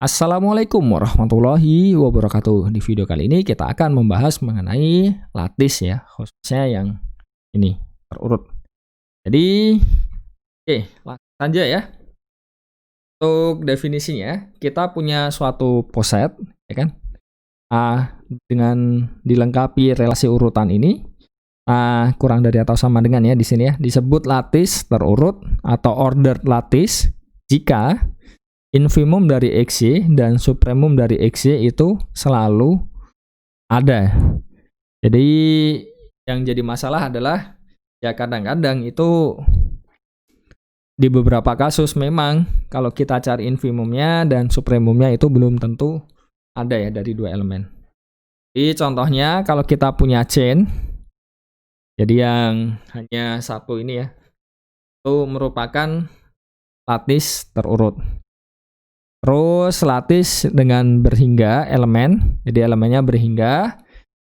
Assalamualaikum warahmatullahi wabarakatuh. Di video kali ini kita akan membahas mengenai lattice ya, khususnya yang ini terurut. Jadi, langsung saja ya. Untuk definisinya, kita punya suatu poset, ya kan? Dengan dilengkapi relasi urutan ini, kurang dari atau sama dengan ya di sini ya, disebut lattice terurut atau ordered lattice jika infimum dari XY dan supremum dari XY itu selalu ada. Jadi yang jadi masalah adalah ya kadang-kadang itu di beberapa kasus memang kalau kita cari infimumnya dan supremumnya itu belum tentu ada ya dari dua elemen. Jadi contohnya kalau kita punya chain, jadi yang hanya satu ini ya, itu merupakan lattice terurut. Terus lattice dengan berhingga elemen, jadi elemennya berhingga,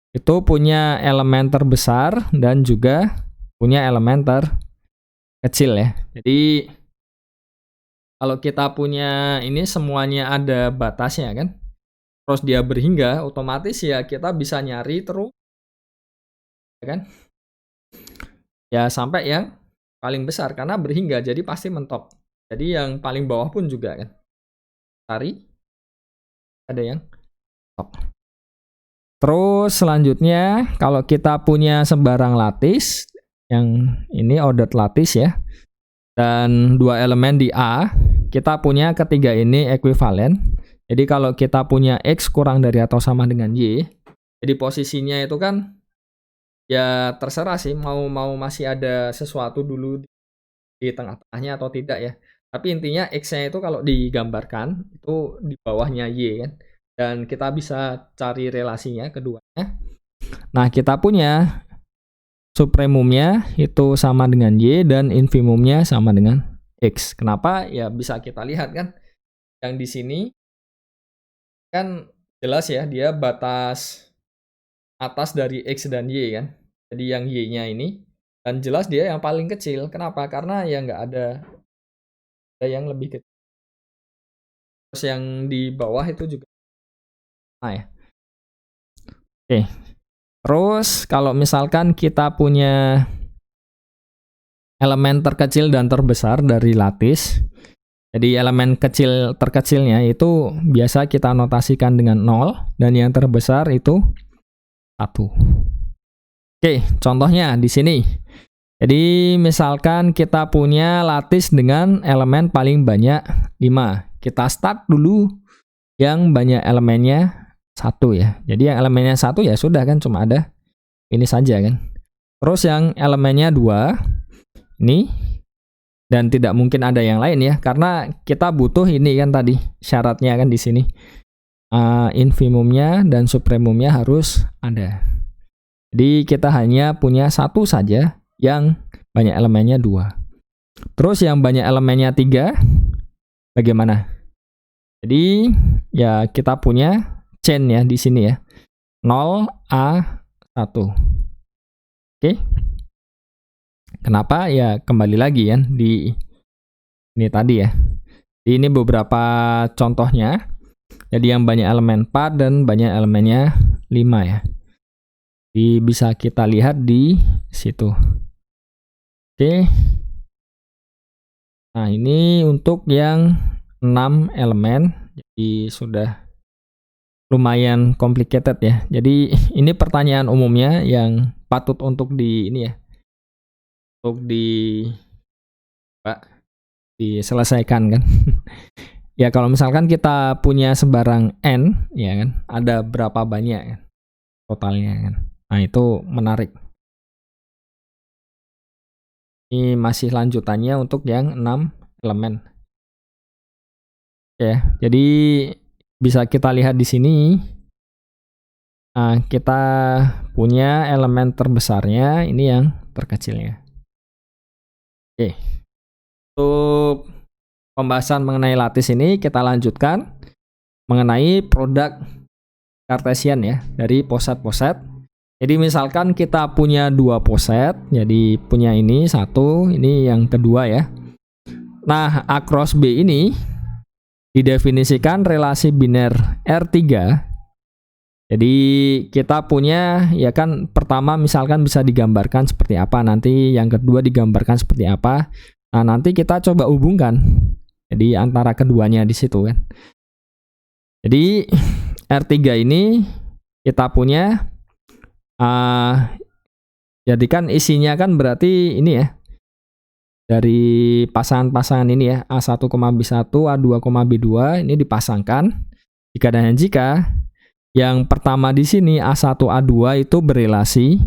itu punya elemen terbesar dan juga punya elemen terkecil ya. Jadi kalau kita punya ini semuanya ada batasnya kan, terus dia berhingga, otomatis ya kita bisa nyari terus, ya kan? Ya sampai yang paling besar karena berhingga, jadi pasti mentok. Jadi yang paling bawah pun juga kan. Cari ada yang top. Terus selanjutnya kalau kita punya sembarang lattice yang ini ordered lattice ya, dan dua elemen di A, kita punya ketiga ini ekuivalen. Jadi kalau kita punya X kurang dari atau sama dengan Y, jadi posisinya itu kan ya terserah sih mau masih ada sesuatu dulu di tengah-tengahnya atau tidak ya. Tapi intinya X-nya itu kalau digambarkan itu di bawahnya Y kan. Dan kita bisa cari relasinya keduanya. Nah, kita punya supremumnya itu sama dengan Y dan infimumnya sama dengan X. Kenapa? Ya bisa kita lihat kan. Yang di sini kan jelas ya dia batas atas dari X dan Y kan. Jadi yang Y-nya ini dan jelas dia yang paling kecil. Kenapa? Karena ya nggak ada yang lebih kecil. Terus yang di bawah itu juga ya. Oke. Terus kalau misalkan kita punya elemen terkecil dan terbesar dari lattice, jadi elemen kecil terkecilnya itu biasa kita notasikan dengan 0 dan yang terbesar itu 1. Oke, contohnya di sini. Jadi misalkan kita punya lattice dengan elemen paling banyak 5. Kita start dulu yang banyak elemennya 1 ya. Jadi yang elemennya 1 ya sudah kan cuma ada ini saja kan. Terus yang elemennya 2 ini dan tidak mungkin ada yang lain ya karena kita butuh ini kan tadi syaratnya kan di sini. Infimumnya dan supremumnya harus ada. Jadi kita hanya punya satu saja yang banyak elemennya 2. Terus yang banyak elemennya 3 bagaimana? Jadi ya kita punya chain ya di sini ya. 0A1. Oke. Kenapa? Ya kembali lagi ya di ini tadi ya. Ini beberapa contohnya. Jadi yang banyak elemen 4 dan banyak elemennya 5 ya. Jadi bisa kita lihat di situ. Oke. Nah, ini untuk yang 6 elemen. Jadi sudah lumayan complicated ya. Jadi ini pertanyaan umumnya yang patut untuk di ini ya. Untuk diselesaikan kan. Ya kalau misalkan kita punya sebarang n ya kan, ada berapa banyak kan totalnya kan. Nah, itu menarik. Ini masih lanjutannya untuk yang 6 elemen. Oke, jadi bisa kita lihat di sini. Nah, kita punya elemen terbesarnya, ini yang terkecilnya. Oke. Untuk pembahasan mengenai lattice ini kita lanjutkan mengenai produk Cartesian ya dari poset-poset. Jadi misalkan kita punya 2 poset, jadi punya ini 1, ini yang kedua ya. Nah, A cross B ini didefinisikan relasi biner R3. Jadi kita punya ya kan, pertama misalkan bisa digambarkan seperti apa, nanti yang kedua digambarkan seperti apa. Nah, nanti kita coba hubungkan. Jadi antara keduanya di situ kan. Jadi R3 ini kita punya jadi kan isinya kan berarti ini ya, dari pasangan-pasangan ini ya, A1, B1, A2, B2 ini dipasangkan. Jika dan jika yang pertama di sini A1, A2 itu berelasi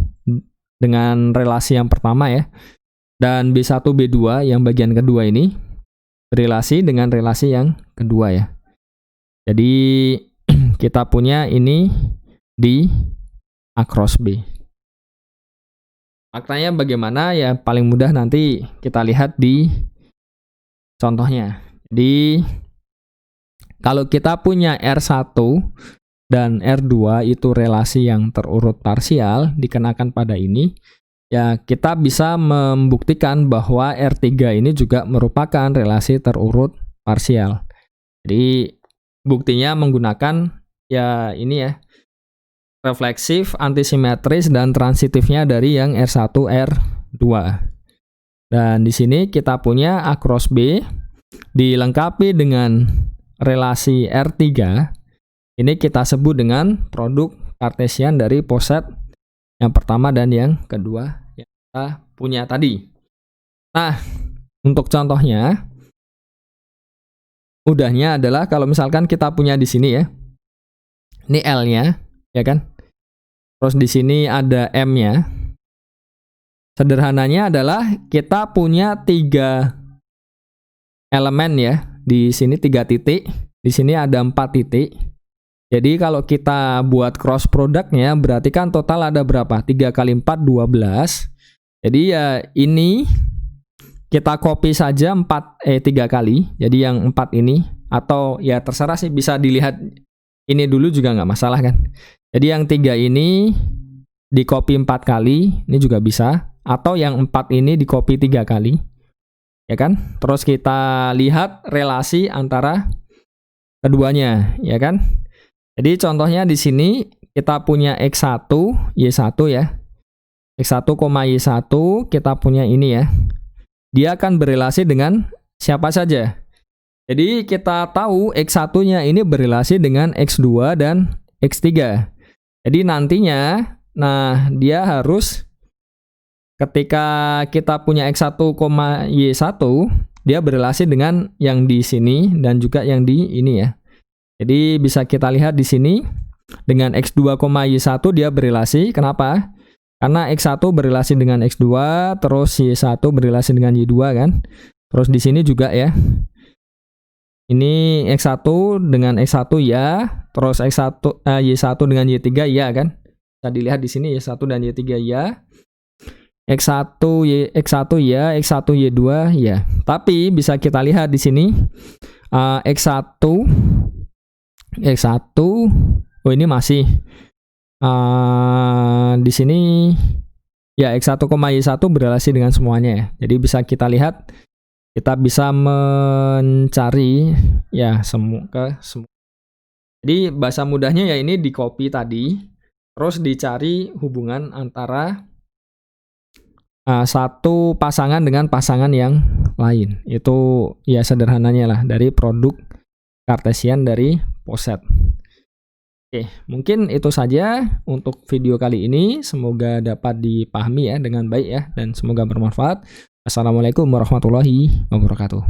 dengan relasi yang pertama ya. Dan B1, B2 yang bagian kedua ini berelasi dengan relasi yang kedua ya. Jadi kita punya ini di A cross B. Maknanya bagaimana ya, paling mudah nanti kita lihat di contohnya. Jadi kalau kita punya R1 dan R2 itu relasi yang terurut parsial dikenakan pada ini, ya kita bisa membuktikan bahwa R3 ini juga merupakan relasi terurut parsial. Jadi buktinya menggunakan ya ini ya, refleksif, antisimetris, dan transitifnya dari yang R1, R2. Dan di sini kita punya A cross B dilengkapi dengan relasi R3. Ini kita sebut dengan produk kartesian dari poset yang pertama dan yang kedua yang kita punya tadi. Nah, untuk contohnya, mudahnya adalah kalau misalkan kita punya di sini ya, ini L-nya, ya kan? Terus di sini ada M-nya. Sederhananya adalah kita punya 3 elemen ya. Di sini 3 titik, di sini ada 4 titik. Jadi kalau kita buat cross produknya berarti kan total ada berapa? 3 kali 4, 12. Jadi ya ini kita copy saja 3 kali. Jadi yang 4 ini, atau ya terserah sih, bisa dilihat ini dulu juga nggak masalah kan. Jadi yang 3 ini di copy 4 kali, ini juga bisa. Atau yang 4 ini di copy 3 kali. Ya kan? Terus kita lihat relasi antara keduanya, ya kan? Jadi contohnya di sini kita punya X1, Y1 ya. X1, Y1 kita punya ini ya. Dia akan berelasi dengan siapa saja. Jadi kita tahu X1-nya ini berelasi dengan X2 dan X3. Jadi nantinya, nah dia harus ketika kita punya X1, Y1, dia berelasi dengan yang di sini dan juga yang di ini ya. Jadi bisa kita lihat di sini dengan X2, Y1 dia berelasi. Kenapa? Karena X1 berelasi dengan X2, terus Y1 berelasi dengan Y2 kan. Terus di sini juga ya. Ini X1 dengan X1 ya, terus Y1 dengan Y3 ya kan. Bisa dilihat di sini Y1 dan Y3 ya. X1 ya, X1 Y2 ya. Tapi bisa kita lihat di sini X1 oh ini masih di sini ya X1, Y1 berelasi dengan semuanya ya. Jadi bisa kita lihat, kita bisa mencari ya semua. Jadi bahasa mudahnya ya ini di copy tadi, terus dicari hubungan antara satu pasangan dengan pasangan yang lain. Itu ya sederhananya lah dari produk kartesian dari poset. Oke, mungkin itu saja untuk video kali ini. Semoga dapat dipahami ya dengan baik ya, dan semoga bermanfaat. Assalamualaikum warahmatullahi wabarakatuh.